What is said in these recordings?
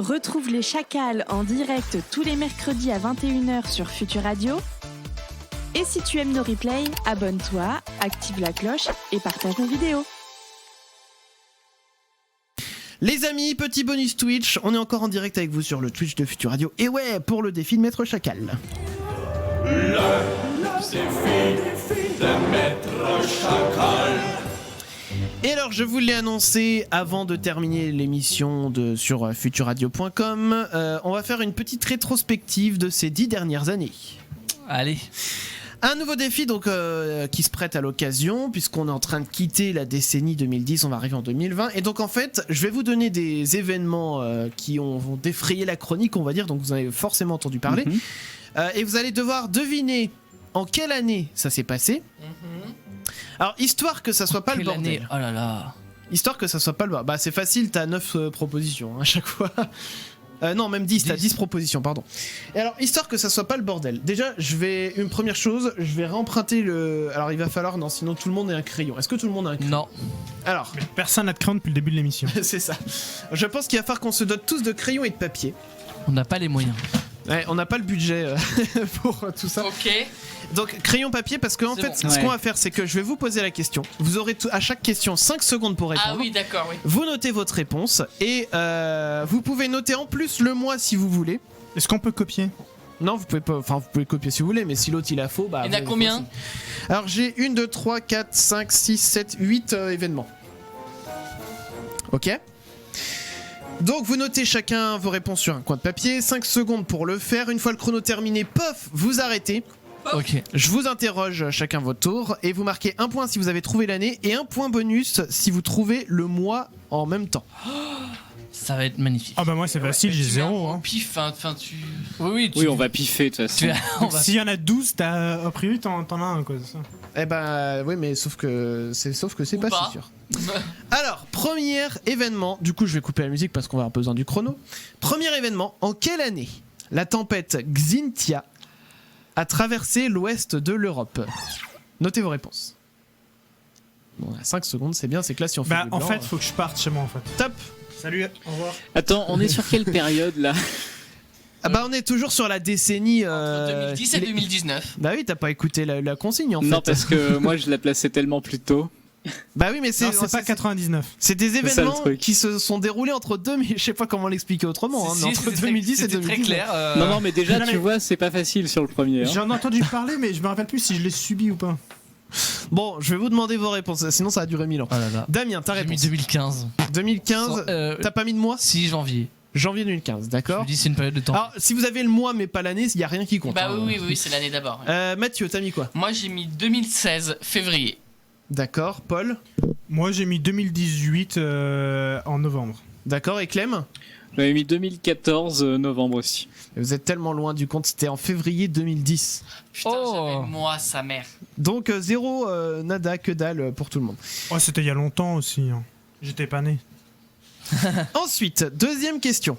Retrouve les Chacals en direct tous les mercredis à 21h sur Futur Radio. Et si tu aimes nos replays, abonne-toi, active la cloche et partage nos vidéos. Les amis, petit bonus Twitch, on est encore en direct avec vous sur le Twitch de Futur Radio. Et ouais, pour le défi de Maître Chacal. Le défi de Maître Chacal. Et alors, je vous l'ai annoncé avant de terminer l'émission sur futurradio.com, on va faire une petite rétrospective de ces 10 dernières années. Allez. Un nouveau défi donc qui se prête à l'occasion, puisqu'on est en train de quitter la décennie 2010, on va arriver en 2020. Et donc en fait, je vais vous donner des événements qui vont défrayer la chronique, on va dire, donc vous en avez forcément entendu parler. Et vous allez devoir deviner en quelle année ça s'est passé. Alors, histoire que ça soit pas le bordel. Année oh là là. Histoire que ça soit pas le bordel. Bah, c'est facile, t'as 9 propositions à chaque fois. Non, même 10, t'as 10 propositions, pardon. Et alors, histoire que ça soit pas le bordel. Déjà, une première chose, je vais réemprunter le. Alors, il va falloir. Non, sinon tout le monde a un crayon. Est-ce que tout le monde a un crayon? Non. Alors. Mais personne n'a de crayon depuis le début de l'émission. C'est ça. Je pense qu'il va falloir qu'on se dote tous de crayons et de papier. On n'a pas les moyens. Ouais, on n'a pas le budget pour tout ça. Ok. Donc crayon papier parce que en fait ce qu'on va faire c'est que je vais vous poser la question. Vous aurez à chaque question 5 secondes pour répondre. Ah oui d'accord oui. Vous notez votre réponse et vous pouvez noter en plus le mois si vous voulez. Est-ce qu'on peut copier? Non vous pouvez pas, enfin vous pouvez copier si vous voulez mais si l'autre il a faux bah... Il y en a combien? Alors j'ai 1, 2, 3, 4, 5, 6, 7, 8 événements. Ok. Donc vous notez chacun vos réponses sur un coin de papier, 5 secondes pour le faire, une fois le chrono terminé, pof, vous arrêtez. Ok. Je vous interroge chacun votre tour et vous marquez un point si vous avez trouvé l'année et un point bonus si vous trouvez le mois en même temps. Ça va être magnifique. Ah bah moi c'est facile, j'ai 0 hein. Pif, enfin tu... Oui, on va piffer de toute façon. S'il y en a 12, a priori t'en as un quoi, c'est ça. Eh ben oui mais sauf que c'est pas si sûr. Alors, premier événement, du coup je vais couper la musique parce qu'on va avoir besoin du chrono. Premier événement, en quelle année la tempête Xynthia a traversé l'ouest de l'Europe? Notez vos réponses. Bon, 5 secondes, c'est bien, c'est que là si on fait Bah du en blanc, fait faut que je parte chez moi en fait. Top. Salut, au revoir. Attends, on est sur quelle période là? Ah bah on est toujours sur la décennie... Entre 2010 et 2019. Bah oui, t'as pas écouté la consigne en fait. Non parce que moi je la plaçais tellement plus tôt. Bah oui mais c'est pas 99. C'est des ça, événements le truc. qui se sont déroulés entre deux, mais je sais pas comment l'expliquer autrement. Mais entre 2010 et 2019. très clair. Non mais déjà Non, tu mais- vois c'est pas facile sur le premier. Hein. J'en ai entendu parler mais je me rappelle plus si je l'ai subi ou pas. Bon, je vais vous demander vos réponses, sinon ça va durer 1000 ans. Oh là là. Damien, ta J'ai mis réponse. 2015. 2015, t'as pas mis de mois? 6 janvier. Janvier 2015, Je d'accord. me dis c'est une période de temps. Alors, si vous avez le mois mais pas l'année, il y a rien qui compte. Bah hein. oui, c'est l'année d'abord. Mathieu, t'as mis quoi? Moi j'ai mis 2016 février. D'accord. Paul? Moi j'ai mis 2018 en novembre. D'accord. Et Clem? J'avais mis 2014 novembre aussi. Vous êtes tellement loin du compte, c'était en février 2010. Putain j'avais le mois sa mère. Donc zéro, nada, que dalle pour tout le monde. Oh c'était il y a longtemps aussi. Hein. J'étais pas né. Ensuite, deuxième question.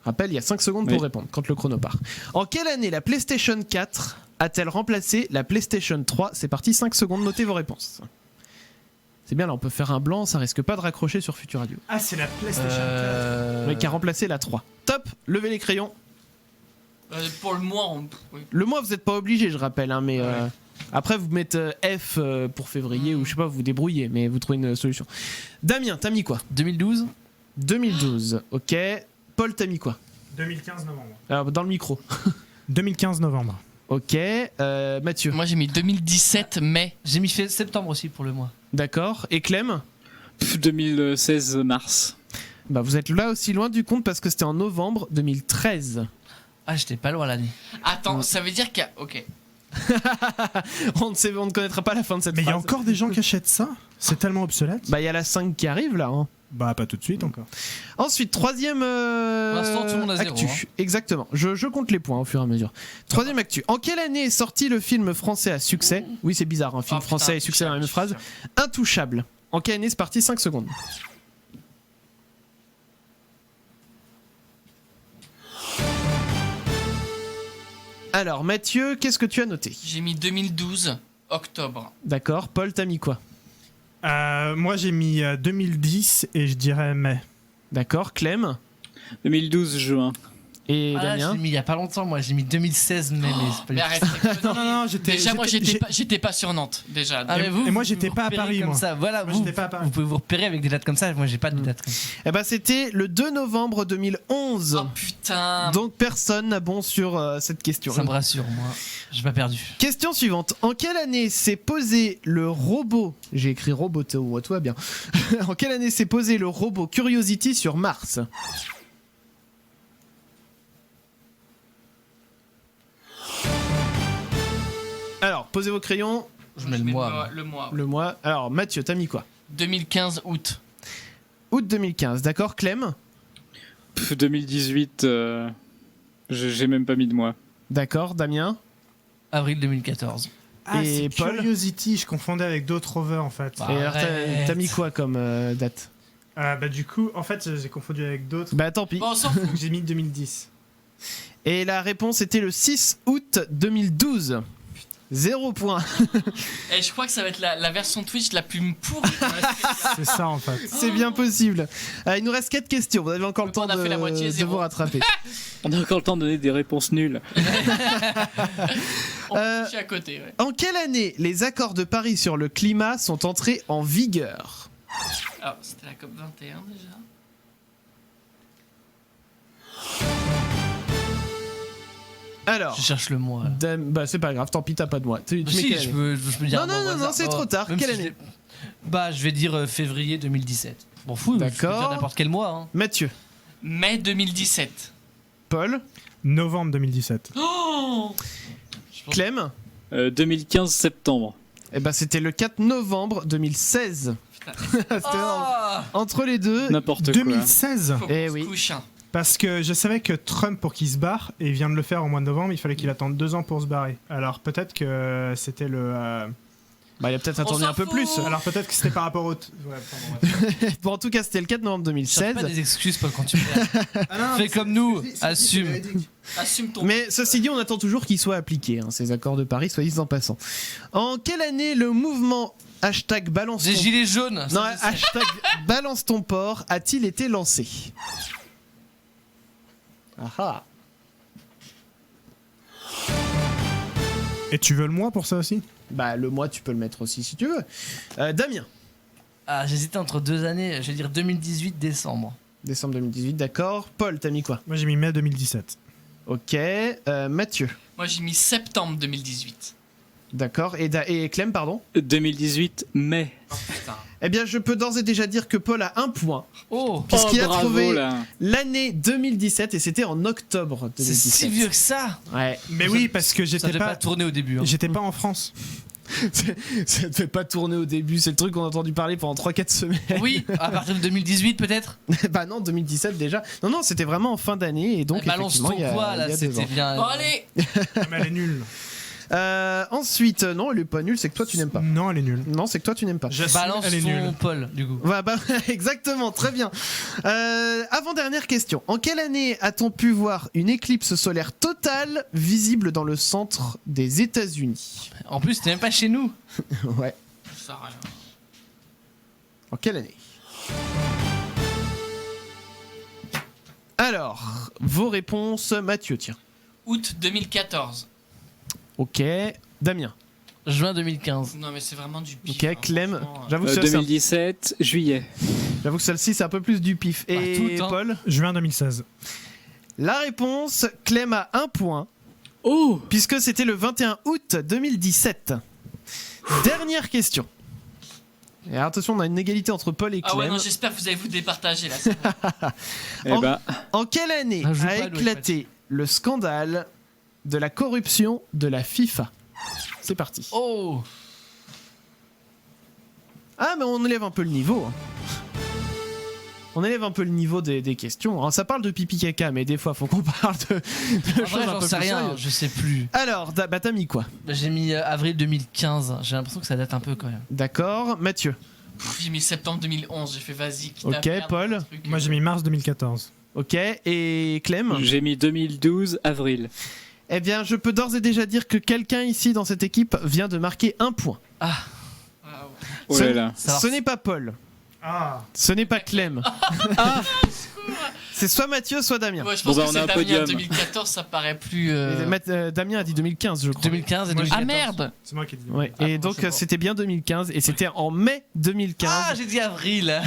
Rappel, il y a 5 secondes pour Oui. répondre quand le chrono part. En quelle année la PlayStation 4 a-t-elle remplacé la PlayStation 3? C'est parti, 5 secondes, notez vos réponses. C'est bien, là on peut faire un blanc, ça risque pas de raccrocher sur Futur Radio. Ah c'est la PlayStation 4. Oui, qui a remplacé la 3. Top, levez les crayons. Pour le mois, oui. Le mois, vous n'êtes pas obligé, je rappelle, hein, mais après vous mettez F pour février ou je sais pas, vous vous débrouillez, mais vous trouvez une solution. Damien, t'as mis quoi? 2012. 2012, ok. Paul, t'as mis quoi? 2015 novembre. Alors, dans le micro. 2015 novembre. Ok. Mathieu. Moi j'ai mis 2017 mai. J'ai mis septembre aussi pour le mois. D'accord. Et Clem? 2016 mars. Bah vous êtes là aussi loin du compte parce que c'était en novembre 2013. Ah, j'étais pas loin l'année. Attends, ça veut dire qu'il y a... Ok. on ne connaîtra pas la fin de cette Mais il y a phrase. encore des gens qui achètent ça? C'est tellement obsolète. Bah il y a la 5 qui arrive là. Hein. Bah pas tout de suite encore. Ensuite, troisième l'instant, tout le monde a zéro, actu. hein. Exactement. Je compte les points au fur et à mesure. Troisième actu. En quelle année est sorti le film français à succès? Oui, c'est bizarre, un film français et succès dans la même phrase. Intouchable. En quelle année c'est parti? 5 secondes. Alors, Mathieu, qu'est-ce que tu as noté? J'ai mis 2012 octobre. D'accord. Paul, t'as mis quoi? Moi j'ai mis 2010 et je dirais mai. D'accord. Clem? 2012 juin. Et Ah, là, Damien j'ai mis il y a pas longtemps, moi j'ai mis 2016 mai, mais c'est pas Mais du tout. arrête. Non, j'étais. Déjà, moi, j'étais- j'étais pas sur Nantes, déjà. Ah, mais vous, et moi, vous j'étais vous pas à repérez Paris, comme moi. ça. Voilà, Moi, vous, j'étais pas à Paris. vous pouvez vous repérer avec des dates comme ça. Moi, j'ai pas de dates comme ça. Eh ben, c'était le 2 novembre 2011. Oh putain. Donc personne n'a bon sur cette question. Ça me rassure, moi. J'ai pas perdu. Question suivante. En quelle année s'est posé le robot... J'ai écrit Roboto, tout va bien. En quelle année s'est posé le robot Curiosity sur Mars? Alors, posez vos crayons. Je mets le mois. moi. Le mois. Le mois. Alors, Mathieu, t'as mis quoi? 2015 août. Août 2015, d'accord. Clem? 2018, j'ai même pas mis de mois. D'accord. Damien? Avril 2014. Ah, Et c'est Paul Curiosity, je confondais avec d'autres rovers en fait. Bah. Et alors, Arrête. t'as mis quoi comme date? Bah, du coup, en fait, j'ai confondu avec d'autres. Bah, tant pis. Bon, on s'en fout. Donc, j'ai mis 2010. Et la réponse était le 6 août 2012. 0 point. Et je crois que ça va être la version Twitch la plus pourrie. C'est ça en fait. C'est bien possible. Il nous reste 4 questions. Vous avez encore le On temps a fait la moitié, de zéro. vous rattraper. On a encore le temps de donner des réponses nulles. On peut toucher à côté, ouais. En quelle année les accords de Paris sur le climat sont entrés en vigueur? Alors, c'était la COP 21 déjà. Alors, Je cherche le mois. là. bah c'est pas grave, tant pis, t'as pas de mois. Tu mets Si, quelle je année peux dire. Non, un non, mois au non, hasard. c'est trop tard. Même Quelle si année je l'ai- Bah, je vais dire février 2017. Bon, fou, je peux D'accord. dire n'importe quel mois. Hein. Mathieu, Mai 2017. Paul, Novembre 2017. Oh Clem. 2015 septembre. Eh ben c'était le 4 novembre 2016. Putain, C'était entre les deux. N'importe quoi. 2016. faut Eh qu'on oui. se couche. Hein. Parce que je savais que Trump, pour qu'il se barre, et il vient de le faire au mois de novembre, il fallait qu'il attende 2 ans pour se barrer. Alors peut-être que c'était le. Bah il a peut-être On attendu s'en un peu fout. plus. Alors peut-être que c'était par rapport au. Ouais, pardon, ouais. Bon, en tout cas, c'était le 4 novembre Cherche pas 2016. des excuses Paul, quand tu perds. Fais comme nous, assume. Assume ton. Mais ceci dit, on attend toujours qu'ils soient appliqués, hein, ces accords de Paris, soit dit en passant. En quelle année le mouvement hashtag balance Des ton... gilets jaunes. Non, ça, je sais. hashtag balance ton port a-t-il été lancé? Ah ah. Et tu veux le mois pour ça aussi? Bah le mois tu peux le mettre aussi si tu veux. Damien, Ah, j'hésitais entre 2 années. Je vais dire 2018 décembre. décembre 2018, d'accord. Paul, t'as mis quoi? Moi j'ai mis mai 2017. Ok. Mathieu, Moi, j'ai mis septembre 2018. d'accord. Et Clem, pardon? 2018 mai. Oh putain. Eh bien, je peux d'ores et déjà dire que Paul a un point, Oh, puisqu'il a bravo, trouvé là. l'année 2017 et c'était en octobre c'est 2017. si vieux que ça. Ouais. Mais oui, parce que Ça j'étais devait pas pas. tourner au début. Hein. J'étais pas en France. Ça ne fait pas tourner au début, c'est le truc qu'on a entendu parler pendant 3-4 semaines. Oui, à partir de 2018 peut-être. Bah non, 2017 déjà. Non, c'était vraiment en fin d'année et donc Balance effectivement ton il y a, poids il y là, a 2 c'était ans. bien. Bon, allez. Ah, mais elle est nulle. Ensuite, non, elle est pas nulle, c'est que toi tu n'aimes pas. Non, elle est nulle. Non, c'est que toi tu n'aimes pas. J'assume, Balance elle est ton nulle. Paul, du coup. Bah, exactement, très bien. Avant-dernière question. En quelle année a-t-on pu voir une éclipse solaire totale visible dans le centre des États-Unis? En plus, t'es même pas chez nous. Ouais. Ça rien. En quelle année? Alors, vos réponses, Mathieu, tiens. Août 2014. Ok. Damien. Juin 2015. Non, mais c'est vraiment du pif. Ok, hein, Clem. franchement, J'avoue que celle-ci, 2017 juillet. c'est un peu plus du pif. Et tout, hein. Paul? Juin 2016. La réponse, Clem a 1 point, Oh, puisque c'était le 21 août 2017. Dernière question. Et alors, attention, on a une égalité entre Paul et Ah ouais, Clem. non, j'espère que vous allez vous départager là. c'est bon. eh bah, En quelle année Ah, joue a pas, Louis éclaté le scandale de la corruption de la FIFA? C'est parti. Oh, Ah, mais on élève un peu le niveau. hein. On élève un peu le niveau des questions. Alors, ça parle de pipi caca, mais des fois, faut qu'on parle de en choses vrai, un j'en peu sais plus rien, sérieuses. je sais plus. Alors, bah, t'as mis quoi? Bah, j'ai mis avril 2015. J'ai l'impression que ça date un peu quand même. D'accord. Mathieu. Pff, j'ai mis septembre 2011. J'ai fait vas-y. quitte à Ok, perdre Paul. un truc, Moi j'ai mis mars 2014. Ok. Et Clem? j'ai mis 2012 avril. Eh bien, je peux d'ores et déjà dire que quelqu'un ici dans cette équipe vient de marquer 1 point. Ah, ouais. Oh Ce- là là. Ça va. Ce n'est pas Paul. Ah. Ce n'est pas Clem. C'est soit Mathieu, soit Damien. Ouais, je pense Bon, bah, que on c'est a un Damien. podium. 2014, ça paraît plus. Damien a dit 2015, je crois. 2015 et Moi, 2014. Ah merde. C'est moi qui ai dit. Ouais. Ah, Et bon, donc je sais pas. c'était bien 2015 et c'était en mai 2015. Ah, j'ai dit avril.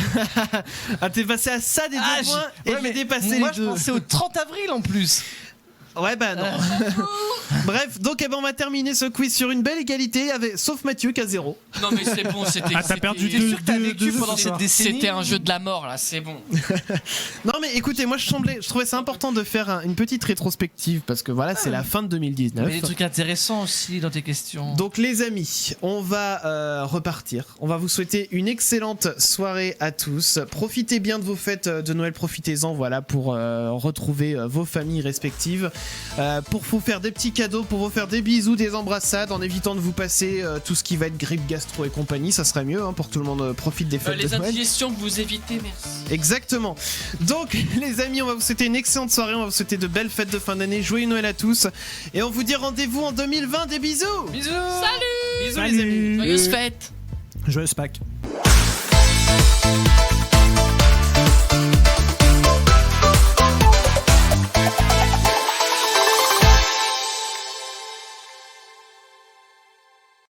Ah, t'es passé à ça des Ah, deux points et ouais, j'ai mais dépassé moi, les je deux. pensais au 30 avril en plus. Ouais bah non. Bref, donc on va terminer ce quiz sur une belle égalité avec sauf Mathieu qui a 0. Non, mais c'est bon, c'était. Ah, t'as perdu c'était- deux- sûr que t'as deux- vécu deux pendant ce cette soir. décennie. C'était un jeu de la mort là, c'est bon. Non mais écoutez, moi je trouvais ça important de faire une petite rétrospective parce que voilà, c'est la fin de Mais des 2019. trucs intéressants aussi dans tes questions. Donc les amis, on va repartir. On va vous souhaiter une excellente soirée à tous. Profitez bien de vos fêtes de Noël, profitez-en voilà pour retrouver vos familles respectives, pour vous faire des petits cadeaux, pour vous faire des bisous, des embrassades, en évitant de vous passer tout ce qui va être grippe, gastro et compagnie. Ça serait mieux pour que tout le monde profite des fêtes Les de Noël. indigestions, vous évitez, merci. Exactement. Donc les amis, on va vous souhaiter une excellente soirée, on va vous souhaiter de belles fêtes de fin d'année, joyeux Noël à tous et on vous dit rendez-vous en 2020, des bisous. Bisous. Bisous les amis. Joyeuses fêtes. Joyeux Pâques.